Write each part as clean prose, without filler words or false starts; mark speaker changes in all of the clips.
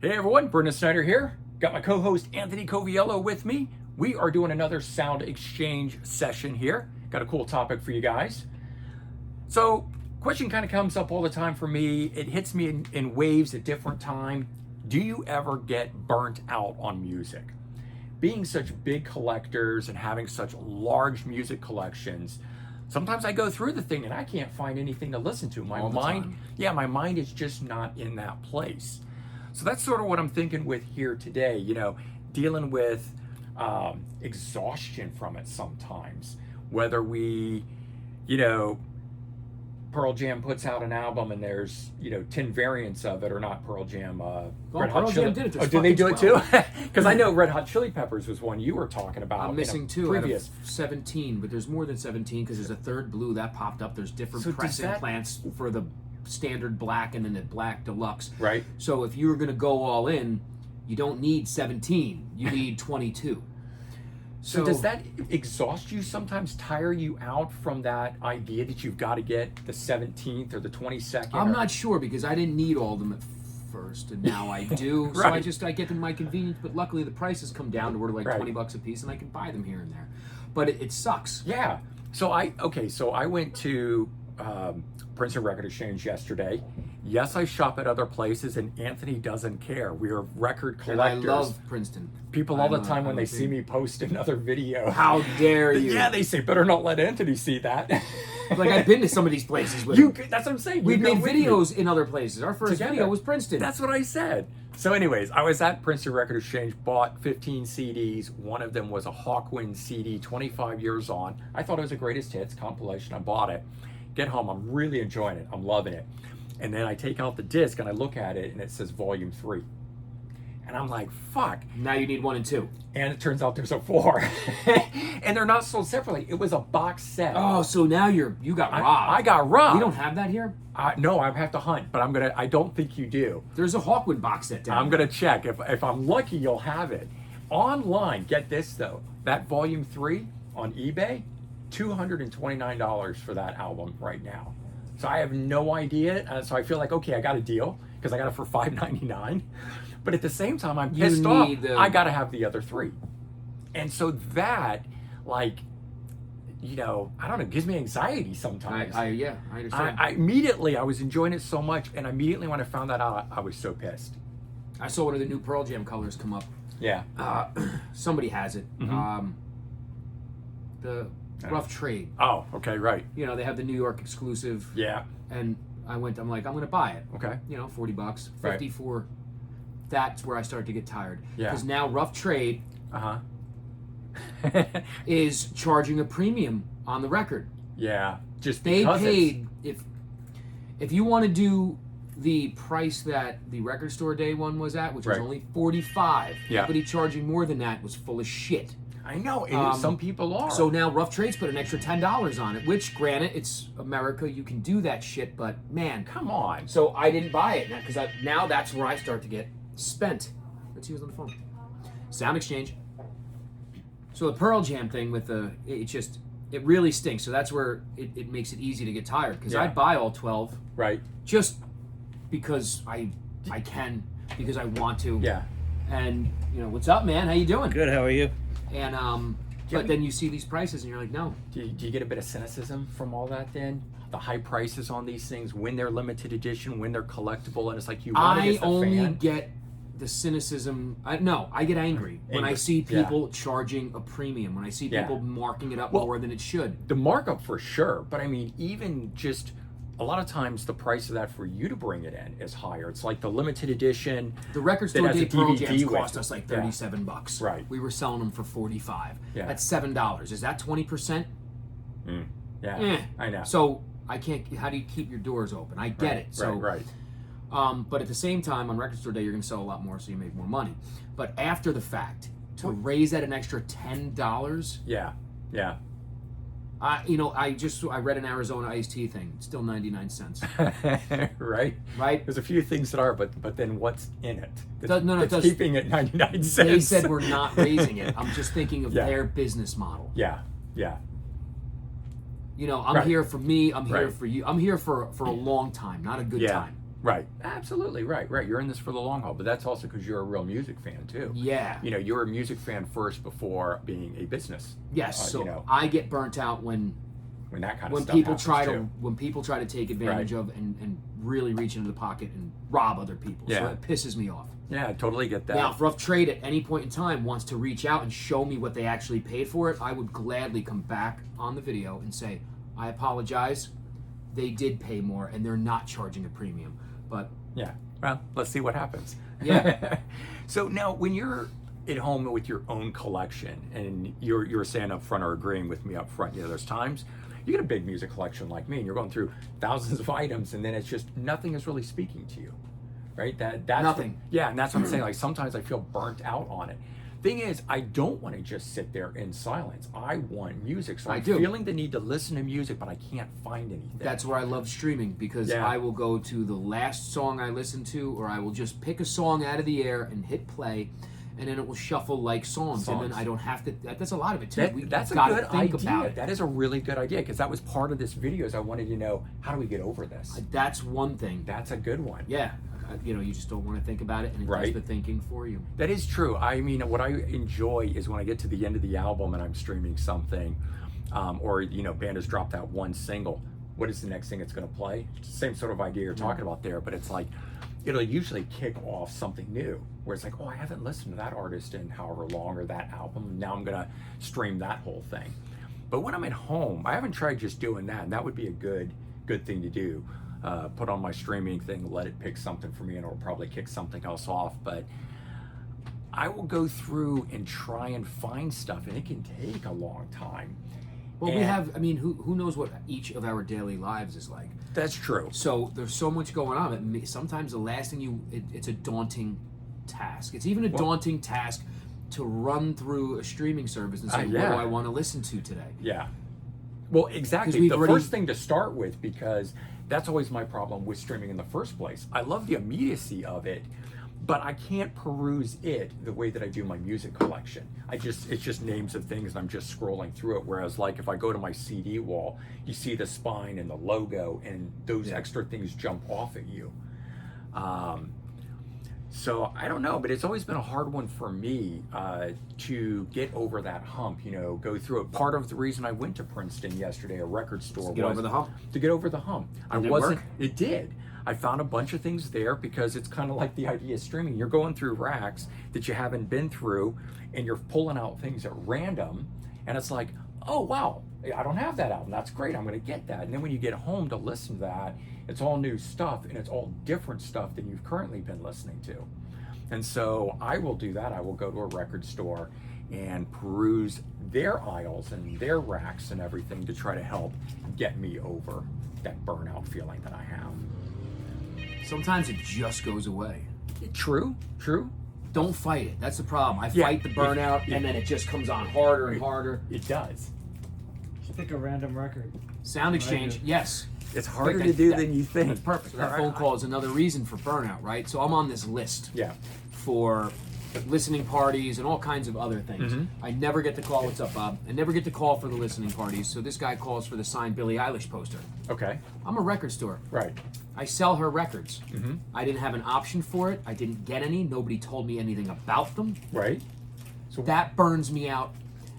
Speaker 1: Hey everyone, Brendan Snyder here. Got my co-host Anthony Coviello with me. We are doing another sound exchange session here. Got a cool topic for you guys. So, question kind of comes up all the time for me. It hits me in waves at different time. Do you ever get burnt out on music? Being such big collectors and having such large music collections, sometimes I go through the thing and I can't find anything to listen to. My mind is just not in that place. So that's sort of what I'm thinking with here today, dealing with exhaustion from it sometimes. Whether we, Pearl Jam puts out an album and there's, 10 variants of it, or not Pearl Jam, Red Hot
Speaker 2: Pearl
Speaker 1: Chili.
Speaker 2: Jam did it.
Speaker 1: Oh, did they do it too? Because I know Red Hot Chili Peppers was one you were talking about.
Speaker 2: I'm missing two
Speaker 1: previous.
Speaker 2: out of 17, but there's more than 17 because there's a third blue that popped up. There's different pressing plants for the standard black and then the black deluxe.
Speaker 1: Right.
Speaker 2: So if you're going to go all in, you don't need 17. You need 22.
Speaker 1: So does that exhaust you sometimes, tire you out from that idea that you've got to get the 17th or the 22nd?
Speaker 2: I'm not sure because I didn't need all of them at first, and now I do.
Speaker 1: Right.
Speaker 2: So I get them my convenience, but luckily the prices come down to where like $20 a piece, and I can buy them here and there. But it sucks.
Speaker 1: Yeah. So I went to Princeton Record Exchange yesterday. Yes, I shop at other places, and Anthony doesn't care. We are record collectors.
Speaker 2: And I love Princeton.
Speaker 1: People all the time when they see me post another video.
Speaker 2: How dare you?
Speaker 1: Yeah, they say, better not let Anthony see that.
Speaker 2: Like, I've been to some of these places with him.
Speaker 1: That's what I'm saying.
Speaker 2: We've made videos in other places. Our first
Speaker 1: Together.
Speaker 2: video was Princeton.
Speaker 1: That's what I said. So anyways, I was at Princeton Record Exchange, bought 15 CDs. One of them was a Hawkwind CD, 25 years on. I thought it was a greatest hits compilation. I bought it. Get home, I'm really enjoying it. I'm loving it. And then I take out the disc and I look at it and it says volume 3. And I'm like, fuck.
Speaker 2: Now you need 1 and 2.
Speaker 1: And it turns out there's a 4. And they're not sold separately. It was a box set.
Speaker 2: Oh, so now you got robbed.
Speaker 1: I got robbed.
Speaker 2: We don't have that here?
Speaker 1: No, I have to hunt, but I don't think you do.
Speaker 2: There's a Hawkwind box set down
Speaker 1: I'm going to check. If I'm lucky, you'll have it. Online, get this though. That volume 3 on eBay, $229 for that album right now. So I have no idea. So I feel like, okay, I got a deal because I got it for $5.99. But at the same time, I'm pissed off. I got to have the other 3. And so that, I don't know, gives me anxiety sometimes.
Speaker 2: I understand.
Speaker 1: I immediately, I was enjoying it so much. And immediately when I found that out, I was so pissed.
Speaker 2: I saw one of the new Pearl Jam colors come up.
Speaker 1: Yeah.
Speaker 2: Somebody has it.
Speaker 1: Mm-hmm.
Speaker 2: The Rough Trade.
Speaker 1: Oh, okay, right.
Speaker 2: They have the New York exclusive.
Speaker 1: Yeah.
Speaker 2: And I'm like, I'm going to buy it.
Speaker 1: Okay.
Speaker 2: $40,
Speaker 1: Right.
Speaker 2: 54. That's where I start to get tired.
Speaker 1: Yeah.
Speaker 2: Because now Rough Trade is charging a premium on the record.
Speaker 1: Yeah. Just
Speaker 2: they
Speaker 1: because
Speaker 2: paid if you want to do the price that the record store day one was at, which was only $45.
Speaker 1: Yeah.
Speaker 2: Everybody charging more than that was full of shit.
Speaker 1: I know, and some people are.
Speaker 2: So now Rough Trade's put an extra $10 on it, which, granted, it's America, you can do that shit, but man,
Speaker 1: come on.
Speaker 2: So I didn't buy it because now that's where I start to get spent. Let's see who's on the phone. Sound Exchange. So the Pearl Jam thing with it really stinks. So that's where it makes it easy to get tired because I'd buy all 12.
Speaker 1: Right.
Speaker 2: Just because I can, because I want to.
Speaker 1: Yeah.
Speaker 2: And, what's up, man? How you doing?
Speaker 3: Good, how are you?
Speaker 2: And but then you see these prices and you're like, no.
Speaker 1: Do you get a bit of cynicism from all that then? The high prices on these things, when they're limited edition, when they're collectible, and it's like you want to get the
Speaker 2: only get the cynicism. I get angry when I see people charging a premium, when I see people marking it up more than it should.
Speaker 1: The markup for sure, but I mean, even just a lot of times the price of that for you to bring it in is higher. It's like the limited edition.
Speaker 2: The record store day Pearl Jams cost us like $37.
Speaker 1: Right.
Speaker 2: We were selling them for $45.
Speaker 1: Yeah.
Speaker 2: That's $7. Is that 20%?
Speaker 1: Yeah. I know.
Speaker 2: So I can't. How do you keep your doors open? I get it. So
Speaker 1: right.
Speaker 2: But at the same time, on record store day, you're going to sell a lot more, so you make more money. But after the fact, to raise that an extra $10.
Speaker 1: Yeah.
Speaker 2: I read an Arizona iced tea thing. It's still 99 cents.
Speaker 1: Right. There's a few things that are, but then what's in it? It's keeping it 99 cents.
Speaker 2: They said we're not raising it. I'm just thinking of their business model.
Speaker 1: Yeah.
Speaker 2: I'm here for me. I'm here for you. I'm here for a long time, not a good time.
Speaker 1: Right. Absolutely. Right. You're in this for the long haul, but that's also because you're a real music fan too.
Speaker 2: Yeah.
Speaker 1: You know, you're a music fan first before being a business.
Speaker 2: Yes. So
Speaker 1: you know,
Speaker 2: I get burnt out when
Speaker 1: that kind of stuff
Speaker 2: people
Speaker 1: happens
Speaker 2: try
Speaker 1: too.
Speaker 2: to when people try to take advantage of and really reach into the pocket and rob other people. So
Speaker 1: Yeah.
Speaker 2: it pisses me off.
Speaker 1: Yeah, I totally get that.
Speaker 2: Now, if Rough Trade at any point in time wants to reach out and show me what they actually paid for it, I would gladly come back on the video and say, I apologize. They did pay more and they're not charging a premium. But
Speaker 1: yeah. Well, let's see what happens.
Speaker 2: Yeah.
Speaker 1: So now when you're at home with your own collection and you're saying up front or agreeing with me up front, you know, there's times you get a big music collection like me and you're going through thousands of items and then it's just nothing is really speaking to you. Right? That's
Speaker 2: Nothing.
Speaker 1: Yeah, and that's what I'm saying. Like sometimes I feel burnt out on it. Thing is, I don't want to just sit there in silence. I want music. So I'm feeling the need to listen to music, but I can't find anything.
Speaker 2: That's where I love streaming because I will go to the last song I listened to, or I will just pick a song out of the air and hit play, and then it will shuffle like songs. And then I don't have to. That's a lot of it too.
Speaker 1: That's a good idea. That is a really good idea because that was part of this video. Is I wanted to know, how do we get over this?
Speaker 2: That's one thing.
Speaker 1: That's a good one.
Speaker 2: Yeah. You know, you just don't want to think about it, and it does the thinking for you.
Speaker 1: That is true. I mean, what I enjoy is when I get to the end of the album and I'm streaming something, or, you know, band has dropped that one single. What is the next thing it's going to play? It's the same sort of idea you're talking about there, but it's like, it'll usually kick off something new, where it's like, oh, I haven't listened to that artist in however long, or that album. Now I'm going to stream that whole thing. But when I'm at home, I haven't tried just doing that, and that would be a good thing to do. Put on my streaming thing, let it pick something for me, and it'll probably kick something else off. But I will go through and try and find stuff, and it can take a long time.
Speaker 2: Well, we have, I mean, who knows what each of our daily lives is like.
Speaker 1: That's true.
Speaker 2: So there's so much going on. Sometimes the last thing it's a daunting task. It's even a daunting task to run through a streaming service and say, what do I want to listen to today?
Speaker 1: Yeah. Well, exactly. The first thing to start with, because that's always my problem with streaming in the first place. I love the immediacy of it, but I can't peruse it the way that I do my music collection. It's just names of things and I'm just scrolling through it. Whereas like if I go to my CD wall, you see the spine and the logo and those extra things jump off at you. So I don't know, but it's always been a hard one for me to get over that hump, you know, go through it. Part of the reason I went to Princeton yesterday, a record store,
Speaker 2: to get over the hump.
Speaker 1: To get over the hump.
Speaker 2: Did it work?
Speaker 1: It did. I found a bunch of things there because it's kind of like the idea of streaming. You're going through racks that you haven't been through and you're pulling out things at random and it's like, oh wow, I don't have that album. That's great. I'm going to get that. And then when you get home to listen to that, it's all new stuff and it's all different stuff than you've currently been listening to. And so I will do that. I will go to a record store and peruse their aisles and their racks and everything to try to help get me over that burnout feeling that I have.
Speaker 2: Sometimes it just goes away.
Speaker 1: True.
Speaker 2: Don't fight it. That's the problem. I fight the burnout, and then it just comes on harder and harder.
Speaker 1: It does.
Speaker 3: Just pick a random record.
Speaker 2: Sound exchange, yes.
Speaker 1: It's harder to do than you think.
Speaker 2: That's perfect. So that phone call is another reason for burnout, right? So I'm on this list for listening parties and all kinds of other things. I never get the call. What's up, Bob? I never get the call for the listening parties. So this guy calls for the signed Billie Eilish poster.
Speaker 1: Okay.
Speaker 2: I'm a record store.
Speaker 1: Right.
Speaker 2: I sell her records. I didn't have an option for it. I didn't get any. Nobody told me anything about them.
Speaker 1: Right.
Speaker 2: So that burns me out.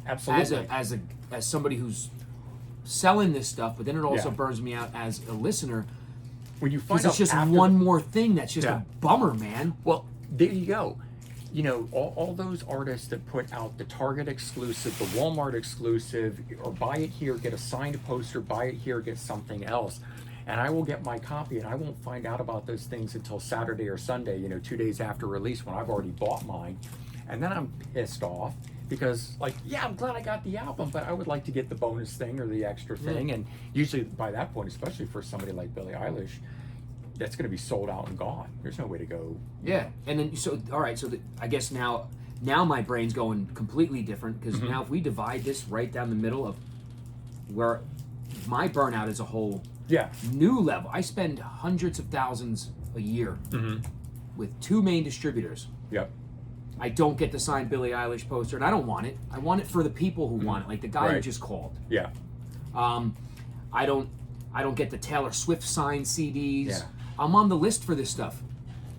Speaker 1: Absolutely.
Speaker 2: As somebody who's selling this stuff, but then it also burns me out as a listener.
Speaker 1: When you find out
Speaker 2: it's just one more thing that's just a bummer, man.
Speaker 1: Well, there you go. You know, all those artists that put out the Target exclusive, the Walmart exclusive, or buy it here, get a signed poster, buy it here, get something else. And I will get my copy and I won't find out about those things until Saturday or Sunday, you know, 2 days after release when I've already bought mine. And then I'm pissed off because, like, yeah, I'm glad I got the album, but I would like to get the bonus thing or the extra thing. And usually by that point, especially for somebody like Billie Eilish, that's going to be sold out and gone. There's no way to go.
Speaker 2: Yeah, and then all right. So I guess now my brain's going completely different because now if we divide this right down the middle of where my burnout is a whole new level. I spend hundreds of thousands a year with two main distributors.
Speaker 1: Yep.
Speaker 2: I don't get the signed Billie Eilish poster, and I don't want it. I want it for the people who want it, like the guy who just called.
Speaker 1: Yeah.
Speaker 2: I don't get the Taylor Swift signed CDs.
Speaker 1: Yeah.
Speaker 2: I'm on the list for this stuff.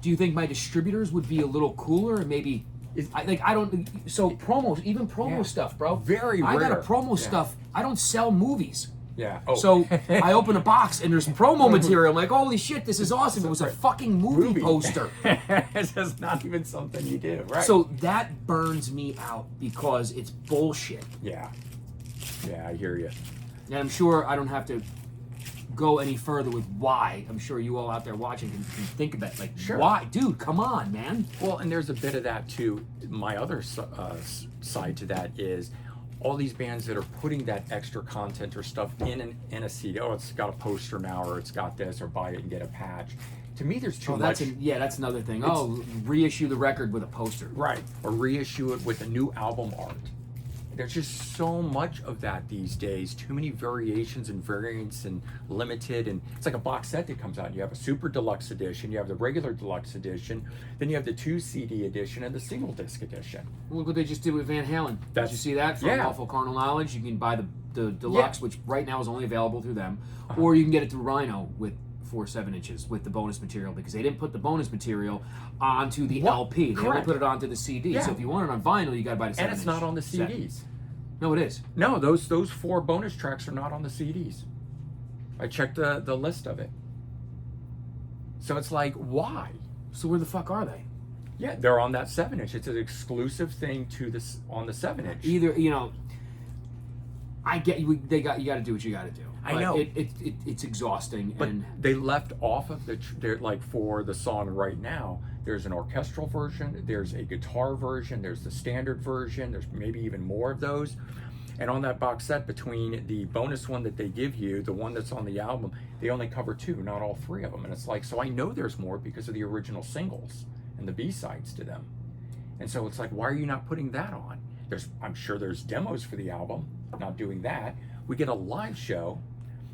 Speaker 2: Do you think my distributors would be a little cooler and maybe? Promos, even promo stuff, bro.
Speaker 1: Very
Speaker 2: I got a
Speaker 1: rare.
Speaker 2: promo
Speaker 1: Yeah.
Speaker 2: stuff. I don't sell movies.
Speaker 1: Yeah. Oh.
Speaker 2: So I open a box and there's promo material. I'm like, holy shit, this is awesome. It was a fucking movie poster.
Speaker 1: It's just not even something you do, right?
Speaker 2: So that burns me out because it's bullshit.
Speaker 1: Yeah. Yeah, I hear you.
Speaker 2: And I'm sure I don't have to go any further with why. I'm sure you all out there watching can think about it. Like,
Speaker 1: Sure.
Speaker 2: Why? Dude, come on, man.
Speaker 1: Well, and there's a bit of that too. My other side to that is all these bands that are putting that extra content or stuff in a CD. Oh, it's got a poster now, or it's got this, or buy it and get a patch. To me, there's too much.
Speaker 2: That's another thing. Reissue the record with a poster.
Speaker 1: Right, or reissue it with a new album art. There's just so much of that these days. Too many variations and variants and limited. And it's like a box set that comes out. You have a super deluxe edition, you have the regular deluxe edition, then you have the 2 CD edition and the single disc edition.
Speaker 2: Look what they just did with Van Halen. Did you see that? From
Speaker 1: Yeah.
Speaker 2: Lawful Carnal Knowledge. You can buy the deluxe, which right now is only available through them, or you can get it through Rhino with 4 7-inches with the bonus material, because they didn't put the bonus material onto the LP. They only
Speaker 1: Correct.
Speaker 2: put it onto the CD.
Speaker 1: Yeah.
Speaker 2: So if you want it on vinyl, you got to buy the 7-inch.
Speaker 1: And it's not on the
Speaker 2: set.
Speaker 1: CDs.
Speaker 2: No, it is.
Speaker 1: No, those 4 bonus tracks are not on the CDs. I checked the list of it. So it's like, why?
Speaker 2: So where the fuck are they?
Speaker 1: Yeah, they're on that 7-inch. It's an exclusive thing to this on the 7-inch.
Speaker 2: Either, I get you. You got to do what you got to do.
Speaker 1: I know.
Speaker 2: It's exhausting.
Speaker 1: But
Speaker 2: and
Speaker 1: they left off of they're like for the song right now, there's an orchestral version, there's a guitar version, there's the standard version, there's maybe even more of those. And on that box set, between the bonus one that they give you, the one that's on the album, they only cover 2, not all 3 of them. And it's like, so I know there's more because of the original singles and the B-sides to them. And so it's like, why are you not putting that on? I'm sure there's demos for the album, not doing that. We get a live show,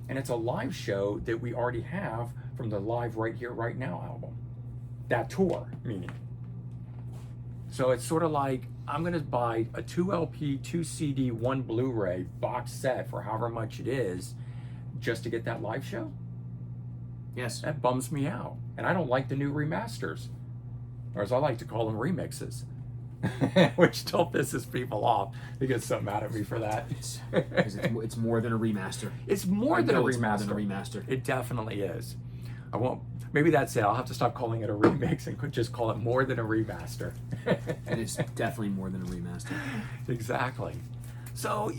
Speaker 1: and it's a live show that we already have from the Live Right Here, Right Now album. That tour, meaning. So it's sort of like, I'm going to buy a 2 LP, 2 CD, 1 Blu-ray box set for however much it is just to get that live show?
Speaker 2: yes.
Speaker 1: That bums me out. And I don't like the new remasters, or as I like to call them, remixes. Which still pisses people off. They get so mad at me for that.
Speaker 2: Because it's more than a remaster.
Speaker 1: It's more than a
Speaker 2: It's more
Speaker 1: remaster.
Speaker 2: than a remaster.
Speaker 1: It definitely is. I won't. Maybe that's it. I'll have to stop calling it a remix and could just call it more than a remaster.
Speaker 2: It is definitely more than a remaster.
Speaker 1: Exactly. So,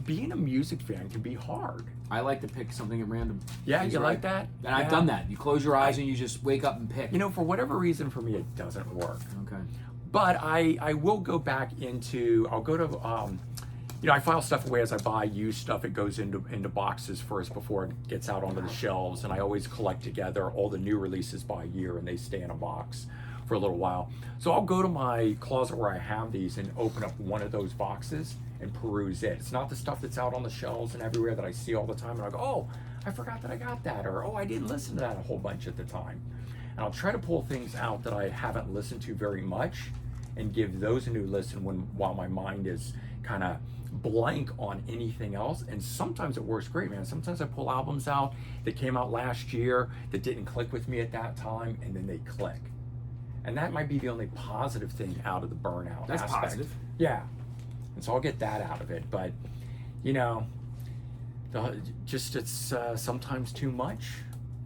Speaker 1: being a music fan can be hard.
Speaker 2: I like to pick something at random.
Speaker 1: Yeah,
Speaker 2: He's
Speaker 1: you
Speaker 2: right.
Speaker 1: like that?
Speaker 2: And I've
Speaker 1: Yeah.
Speaker 2: done that. You close your eyes and you just wake up and pick.
Speaker 1: For whatever reason, for me, it doesn't work.
Speaker 2: Okay.
Speaker 1: But I will go back I'll go to, I file stuff away as I buy used stuff. It goes into boxes first before it gets out onto the shelves. And I always collect together all the new releases by year, and they stay in a box for a little while. So I'll go to my closet where I have these and open up one of those boxes and peruse it. It's not the stuff that's out on the shelves and everywhere that I see all the time. And I go, oh, I forgot that I got that. Or, oh, I didn't listen to that a whole bunch at the time. And I'll try to pull things out that I haven't listened to very much and give those a new listen while my mind is kind of blank on anything else. And sometimes it works great, man. Sometimes I pull albums out that came out last year that didn't click with me at that time, and then they click. And that might be the only positive thing out of the burnout
Speaker 2: That's
Speaker 1: aspect.
Speaker 2: positive.
Speaker 1: Yeah. And so I'll get that out of it. But, it's sometimes too much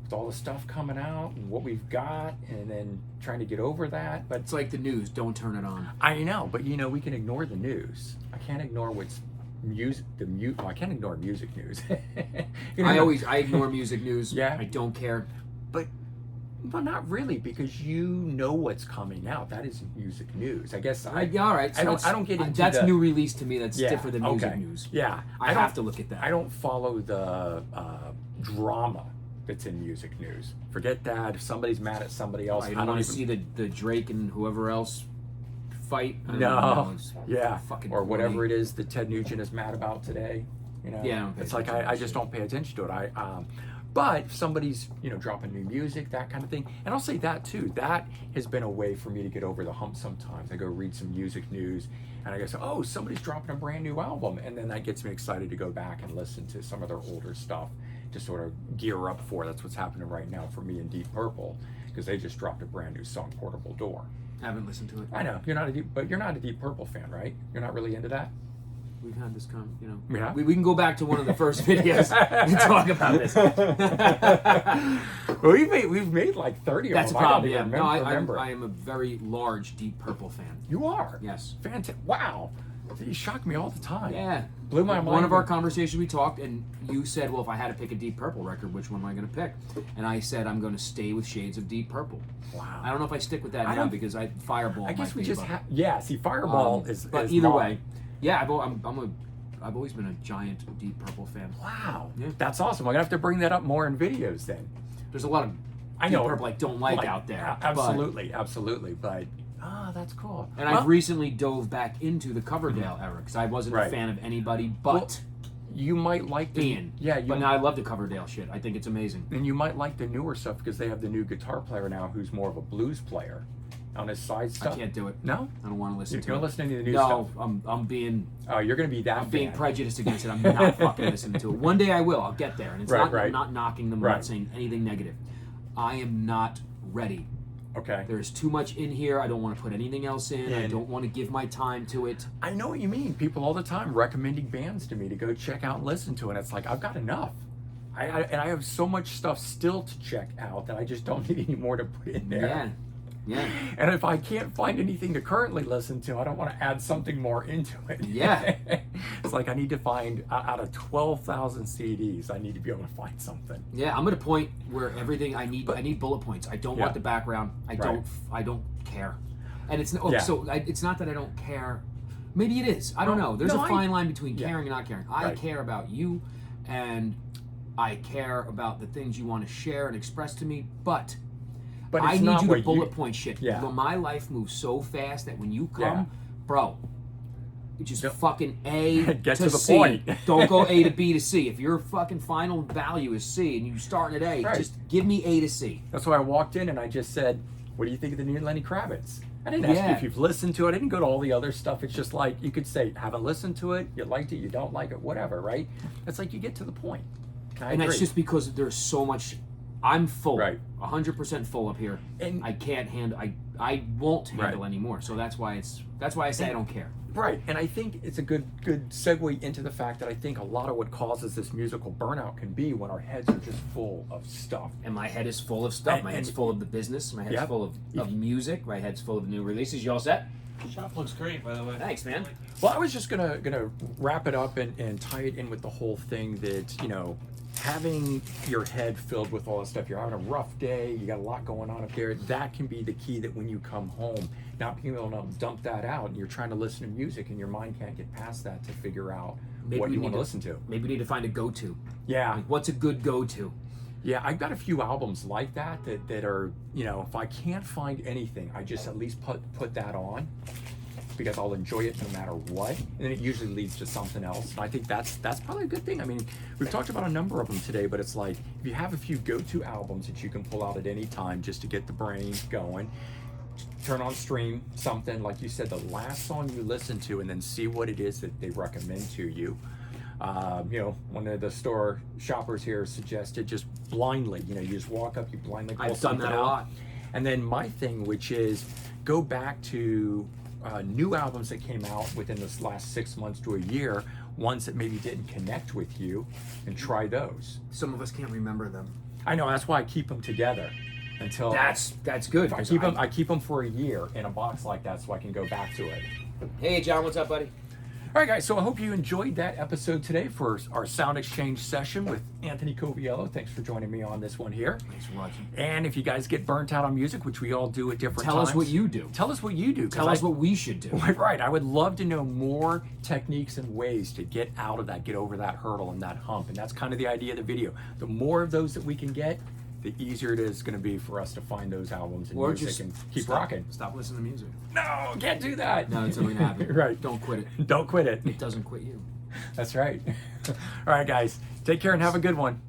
Speaker 1: with all the stuff coming out and what we've got, and then trying to get over that. But
Speaker 2: It's like the news. Don't turn it on.
Speaker 1: I know, but we can ignore the news. I can't ignore what's I can't ignore music news.
Speaker 2: I ignore music news.
Speaker 1: Yeah.
Speaker 2: I don't care.
Speaker 1: Well, not really, because you know what's coming out. That is music news. I guess
Speaker 2: All right. So
Speaker 1: I don't get into
Speaker 2: that's
Speaker 1: the
Speaker 2: new release to me. That's
Speaker 1: Yeah,
Speaker 2: different than music
Speaker 1: okay.
Speaker 2: news.
Speaker 1: Yeah,
Speaker 2: I
Speaker 1: don't-
Speaker 2: have to look at that.
Speaker 1: I don't follow the drama that's in music news. Forget that. If somebody's mad at somebody else,
Speaker 2: I
Speaker 1: I
Speaker 2: don't
Speaker 1: don't
Speaker 2: want to
Speaker 1: even
Speaker 2: see the Drake and whoever else fight. I don't
Speaker 1: No.
Speaker 2: know, it's
Speaker 1: Yeah,
Speaker 2: fucking
Speaker 1: or whatever
Speaker 2: corny.
Speaker 1: it is that Ted Nugent is mad about today.
Speaker 2: Yeah, I don't pay
Speaker 1: it's like
Speaker 2: attention to
Speaker 1: I
Speaker 2: that
Speaker 1: just
Speaker 2: shit.
Speaker 1: don't pay attention to it. But if somebody's dropping new music, that kind of thing, and I'll say that too. That has been a way for me to get over the hump. Sometimes I go read some music news, and I go, oh, somebody's dropping a brand new album, and then that gets me excited to go back and listen to some of their older stuff to sort of gear up for. That's what's happening right now for me and Deep Purple, because they just dropped a brand new song, Portable Door.
Speaker 2: Haven't listened to it.
Speaker 1: I know you're not a Deep Purple fan, right? You're not really into that.
Speaker 2: We've had this
Speaker 1: Yeah.
Speaker 2: we can go back to one of the first videos and talk about this.
Speaker 1: Well, we've made like 30
Speaker 2: That's
Speaker 1: of
Speaker 2: a
Speaker 1: them.
Speaker 2: problem. Yeah.
Speaker 1: Remember.
Speaker 2: I am a very large Deep Purple fan.
Speaker 1: You are?
Speaker 2: Yes.
Speaker 1: Fantastic. Wow. You shock me all the time.
Speaker 2: Yeah.
Speaker 1: Blew my mind.
Speaker 2: One of our conversations we talked, and you said, well, if I had to pick a Deep Purple record, which one am I going to pick? And I said, I'm going to stay with Shades of Deep Purple.
Speaker 1: Wow.
Speaker 2: I don't know if I stick with that now because Fireball.
Speaker 1: I guess
Speaker 2: might
Speaker 1: we
Speaker 2: be
Speaker 1: just
Speaker 2: above
Speaker 1: have. See, Fireball is.
Speaker 2: But
Speaker 1: is
Speaker 2: either
Speaker 1: mine.
Speaker 2: way, yeah, I've always been a giant Deep Purple fan.
Speaker 1: Wow.
Speaker 2: Yeah.
Speaker 1: That's awesome. I'm going to have to bring that up more in videos then.
Speaker 2: There's a lot of
Speaker 1: I know.
Speaker 2: Deep Purple I don't like out there.
Speaker 1: Absolutely. But, that's cool.
Speaker 2: And I've recently dove back into the Coverdale era because I wasn't a fan of anybody but
Speaker 1: you might like the
Speaker 2: Ian. But now I love the Coverdale shit. I think it's amazing.
Speaker 1: And you might like the newer stuff because they have the new guitar player now who's more of a blues player on his side stuff.
Speaker 2: I can't do it.
Speaker 1: No?
Speaker 2: I don't want to listen
Speaker 1: You're
Speaker 2: to
Speaker 1: going
Speaker 2: it.
Speaker 1: to listen to any of the new stuff?
Speaker 2: No, I'm being...
Speaker 1: Oh, you're going to be that
Speaker 2: I'm being
Speaker 1: fan.
Speaker 2: prejudiced against it. I'm not fucking listening to it. One day I will. I'll get there. And it's I'm not knocking them. I'm not saying anything negative. I am not ready.
Speaker 1: Okay.
Speaker 2: There's too much in here. I don't want to put anything else in. I don't want to give my time to it.
Speaker 1: I know what you mean. People all the time recommending bands to me to go check out and listen to. And it's like, I've got enough. And I have so much stuff still to check out that I just don't need any more to put in there.
Speaker 2: Yeah. Yeah.
Speaker 1: And if I can't find anything to currently listen to, I don't want to add something more into it.
Speaker 2: Yeah.
Speaker 1: It's like I need to find, out of 12,000 CDs, I need to be able to find something.
Speaker 2: Yeah, I'm at a point where everything I need bullet points. I don't want the background. I don't care. And it's it's not that I don't care. Maybe it is. I don't know. There's a fine line between caring and not caring. I care about you, and I care about the things you want to share and express to me, but I need you to bullet point shit.
Speaker 1: Yeah.
Speaker 2: My life moves so fast that when you come, bro, it's just fucking A
Speaker 1: Get
Speaker 2: to
Speaker 1: to the
Speaker 2: C.
Speaker 1: point.
Speaker 2: Don't go A to B to C. If your fucking final value is C and you start at A, just give me A to C.
Speaker 1: That's why I walked in and I just said, what do you think of the new Lenny Kravitz? I didn't ask you if you've listened to it. I didn't go to all the other stuff. It's just like, you could say, haven't listened to it, you liked it, you don't like it, whatever, right? It's like you get to the point.
Speaker 2: And that's just because there's so much. I'm full,
Speaker 1: 100%
Speaker 2: full up here,
Speaker 1: and
Speaker 2: I can't handle. I won't handle anymore. So that's why I say I don't care.
Speaker 1: Right, and I think it's a good segue into the fact that I think a lot of what causes this musical burnout can be when our heads are just full of stuff.
Speaker 2: And my head is full of stuff. My head's full of the business. My head's full of music. My head's full of the new releases. You all set?
Speaker 3: Shop looks great, by the way.
Speaker 2: Thanks, man.
Speaker 1: Well, I was just gonna wrap it up and tie it in with the whole thing that, having your head filled with all this stuff, you're having a rough day, you got a lot going on up there, that can be the key that when you come home, not being able to dump that out, and you're trying to listen to music and your mind can't get past that to figure out what you want to listen to.
Speaker 2: Maybe we need to find a go-to.
Speaker 1: Yeah.
Speaker 2: Like, what's a good go-to?
Speaker 1: Yeah, I've got a few albums like that are, if I can't find anything, I just at least put that on, because I'll enjoy it no matter what, and then it usually leads to something else. And I think that's probably a good thing. I mean, we've talked about a number of them today, but it's like, if you have a few go-to albums that you can pull out at any time just to get the brain going, turn on stream something, like you said, the last song you listen to, and then see what it is that they recommend to you. One of the store shoppers here suggested just blindly, you just walk up, you blindly pull something out.
Speaker 2: I've done that a lot.
Speaker 1: And then my thing, which is go back to new albums that came out within this last 6 months to a year, ones that maybe didn't connect with you, and try those.
Speaker 2: Some of us can't remember them.
Speaker 1: I know, that's why I keep them together until
Speaker 2: that's good.
Speaker 1: I keep them for a year in a box like that so I can go back to it.
Speaker 2: Hey John, what's up, buddy?
Speaker 1: All right, guys, so I hope you enjoyed that episode today for our Sound Exchange session with Anthony Coviello. Thanks for joining me on this one here.
Speaker 2: Thanks for watching.
Speaker 1: And if you guys get burnt out on music, which we all do at different times.
Speaker 2: Tell us what you do.
Speaker 1: Tell us what you do.
Speaker 2: Tell us what we should do.
Speaker 1: Right, I would love to know more techniques and ways to get out of that, get over that hurdle and that hump. And that's kind of the idea of the video. The more of those that we can get, the easier it is going to be for us to find those albums and music and keep rocking.
Speaker 2: Stop listening to music.
Speaker 1: No, can't do that.
Speaker 2: No, it's only going to happen.
Speaker 1: Right.
Speaker 2: Don't quit it.
Speaker 1: Don't quit it.
Speaker 2: It doesn't quit you.
Speaker 1: That's right. All right, guys. Take care and have a good one.